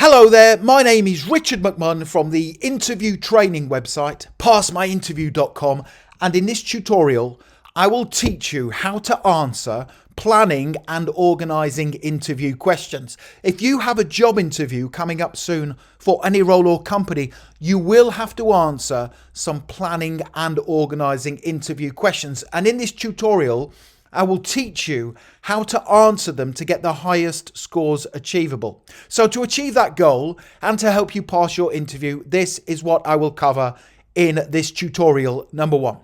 Hello there, my name is Richard McMunn from the interview training website, passmyinterview.com, and in this tutorial I will teach you how to answer planning and organising interview questions. If you have a job interview coming up soon for any role or company, you will have to answer some planning and organising interview questions, and in this tutorial I will teach you how to answer them to get the highest scores achievable. So to achieve that goal and to help you pass your interview, this is what I will cover in this tutorial number 1.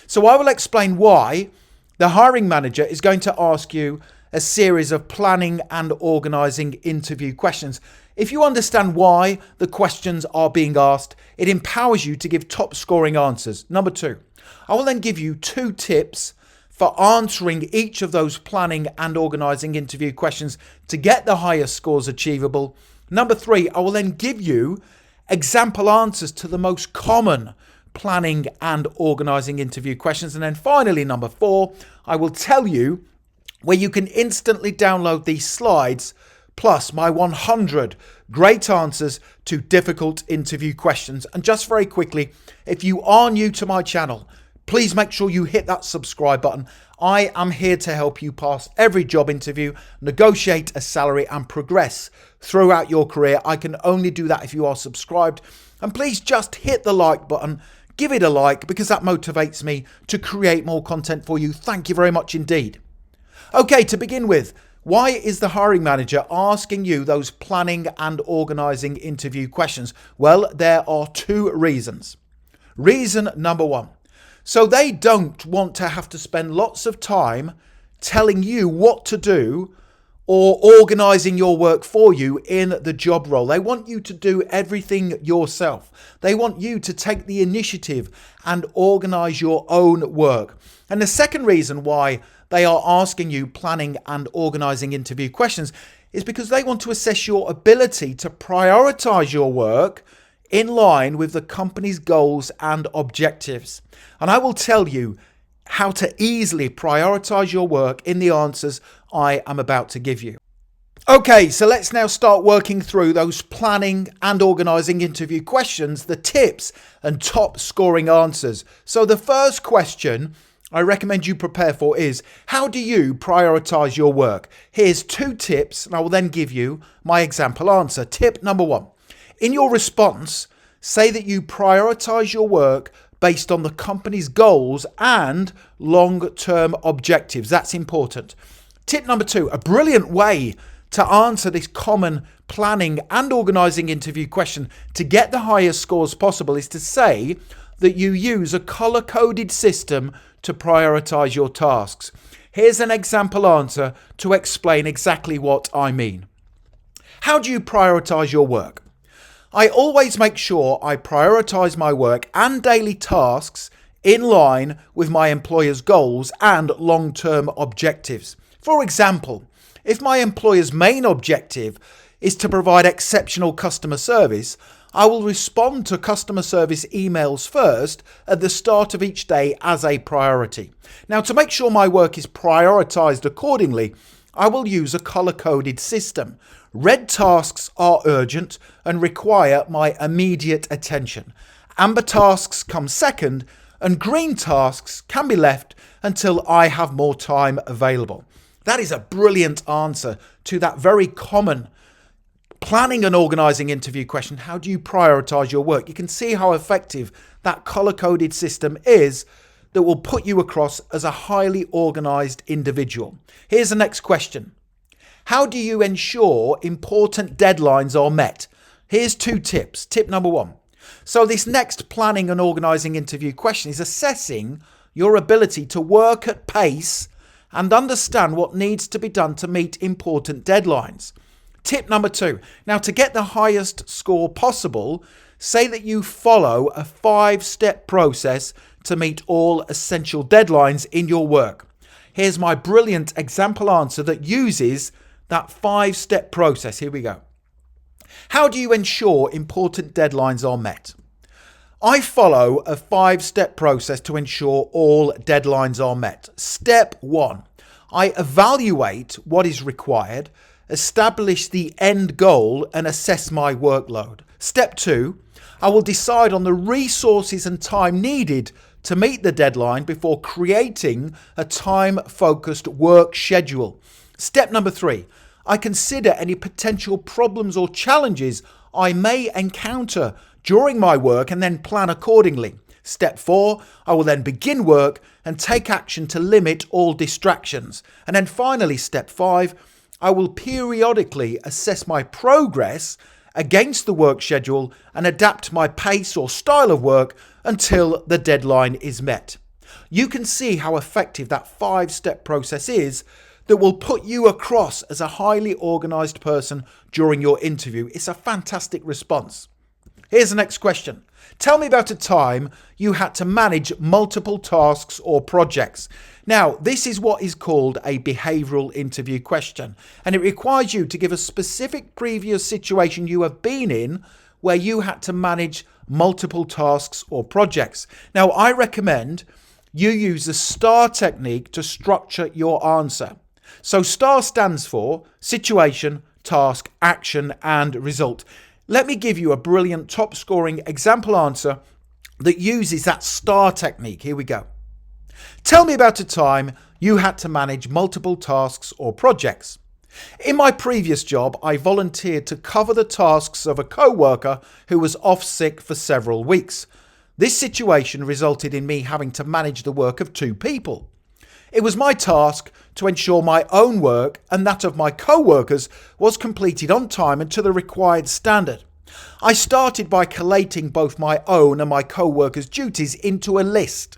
So I will explain why the hiring manager is going to ask you a series of planning and organising interview questions. If you understand why the questions are being asked, it empowers you to give top scoring answers. Number 2, I will then give you 2 tips for answering each of those planning and organising interview questions to get the highest scores achievable. Number 3, I will then give you example answers to the most common planning and organising interview questions. And then finally, number 4, I will tell you where you can instantly download these slides plus my 100 great answers to difficult interview questions. And just very quickly, if you are new to my channel, please make sure you hit that subscribe button. I am here to help you pass every job interview, negotiate a salary and progress throughout your career. I can only do that if you are subscribed. And please just hit the like button, give it a like, because that motivates me to create more content for you. Thank you very much indeed. Okay, to begin with, why is the hiring manager asking you those planning and organising interview questions? Well, there are 2 reasons. Reason number 1. So they don't want to have to spend lots of time telling you what to do or organising your work for you in the job role. They want you to do everything yourself. They want you to take the initiative and organise your own work. And the second reason why they are asking you planning and organising interview questions is because they want to assess your ability to prioritise your work in line with the company's goals and objectives. And I will tell you how to easily prioritize your work in the answers I am about to give you. Okay, so let's now start working through those planning and organizing interview questions, the tips and top scoring answers. So the first question I recommend you prepare for is, how do you prioritize your work? Here's 2 tips, and I will then give you my example answer. Tip number 1. In your response, say that you prioritize your work based on the company's goals and long-term objectives. That's important. Tip number 2, a brilliant way to answer this common planning and organising interview question to get the highest scores possible is to say that you use a colour-coded system to prioritize your tasks. Here's an example answer to explain exactly what I mean. How do you prioritize your work? I always make sure I prioritize my work and daily tasks in line with my employer's goals and long-term objectives. For example, if my employer's main objective is to provide exceptional customer service, I will respond to customer service emails first at the start of each day as a priority. Now, to make sure my work is prioritized accordingly, I will use a color-coded system. Red tasks are urgent and require my immediate attention. Amber tasks come second, and green tasks can be left until I have more time available. That is a brilliant answer to that very common planning and organising interview question. How do you prioritise your work? You can see how effective that color-coded system is that will put you across as a highly organised individual. Here's the next question. How do you ensure important deadlines are met? Here's 2 tips. Tip number 1. So this next planning and organising interview question is assessing your ability to work at pace and understand what needs to be done to meet important deadlines. Tip number 2. Now, to get the highest score possible, say that you follow a 5-step process to meet all essential deadlines in your work. Here's my brilliant example answer that uses that 5-step process. Here we go. How do you ensure important deadlines are met? I follow a 5-step process to ensure all deadlines are met. Step 1, I evaluate what is required establish the end goal and assess my workload. Step 2, I will decide on the resources and time needed to meet the deadline before creating a time-focused work schedule. Step number 3, I consider any potential problems or challenges I may encounter during my work and then plan accordingly. Step 4, I will then begin work and take action to limit all distractions. And then finally, step 5, I will periodically assess my progress against the work schedule and adapt my pace or style of work until the deadline is met. You can see how effective that 5-step process is that will put you across as a highly organized person during your interview. It's a fantastic response. Here's the next question. Tell me about a time you had to manage multiple tasks or projects. Now, this is what is called a behavioral interview question, and it requires you to give a specific previous situation you have been in where you had to manage multiple tasks or projects. Now, I recommend you use the STAR technique to structure your answer. So STAR stands for situation, task, action, and result. Let me give you a brilliant top scoring example answer that uses that STAR technique. Here we go. Tell me about a time you had to manage multiple tasks or projects. In my previous job, I volunteered to cover the tasks of a co-worker who was off sick for several weeks. This situation resulted in me having to manage the work of 2 people. It was my task to ensure my own work and that of my co-workers was completed on time and to the required standard. I started by collating both my own and my co-workers' duties into a list.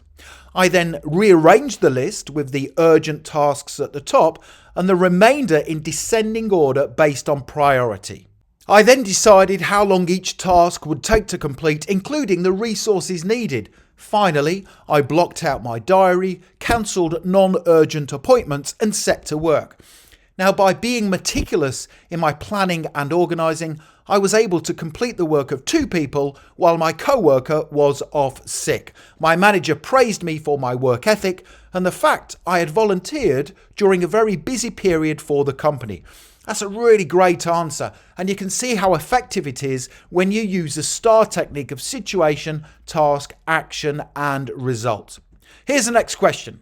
I then rearranged the list with the urgent tasks at the top and the remainder in descending order based on priority. I then decided how long each task would take to complete, including the resources needed. Finally, I blocked out my diary, cancelled non-urgent appointments and set to work. Now, by being meticulous in my planning and organising, I was able to complete the work of 2 people while my co-worker was off sick. My manager praised me for my work ethic and the fact I had volunteered during a very busy period for the company. That's a really great answer, and you can see how effective it is when you use the STAR technique of situation, task, action, and result. Here's the next question.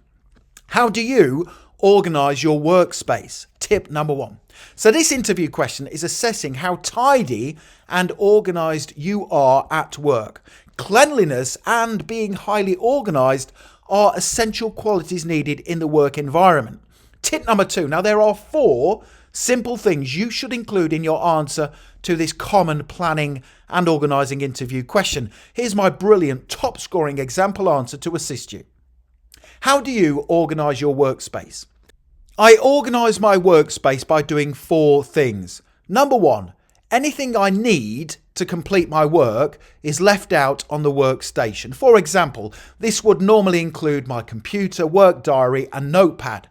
How do you organize your workspace? Tip number 1. So this interview question is assessing how tidy and organized you are at work. Cleanliness and being highly organized are essential qualities needed in the work environment. Tip number 2. Now, there are 4 simple things you should include in your answer to this common planning and organising interview question. Here's my brilliant top scoring example answer to assist you. How do you organise your workspace? I organise my workspace by doing 4 things. Number 1, anything I need to complete my work is left out on the workstation. For example, this would normally include my computer, work diary and notepad.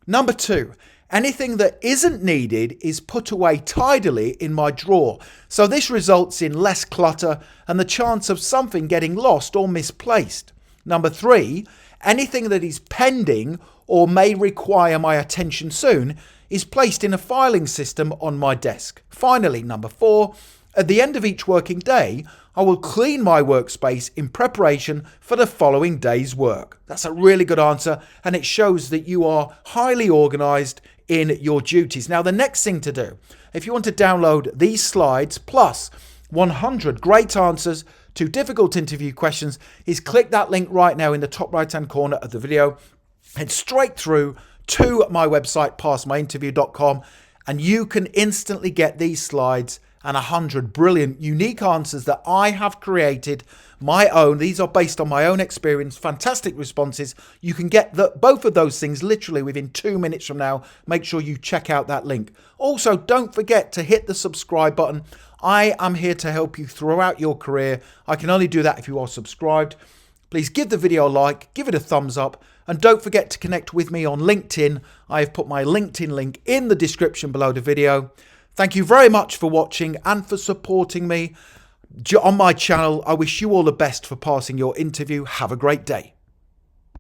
Number 2, anything that isn't needed is put away tidily in my drawer. So this results in less clutter and the chance of something getting lost or misplaced. Number 3, anything that is pending or may require my attention soon is placed in a filing system on my desk. Finally, number 4, at the end of each working day, I will clean my workspace in preparation for the following day's work. That's a really good answer, and it shows that you are highly organised in your duties. Now, the next thing to do, if you want to download these slides plus 100 great answers to difficult interview questions, is click that link right now in the top right hand corner of the video. Head straight through to my website, passmyinterview.com, and you can instantly get these slides and 100 brilliant, unique answers that I have created, my own. These are based on my own experience, fantastic responses. You can get both of those things literally within 2 minutes from now. Make sure you check out that link. Also, don't forget to hit the subscribe button. I am here to help you throughout your career. I can only do that if you are subscribed. Please give the video a like, give it a thumbs up, and don't forget to connect with me on LinkedIn. I have put my LinkedIn link in the description below the video. Thank you very much for watching and for supporting me on my channel. I wish you all the best for passing your interview. Have a great day.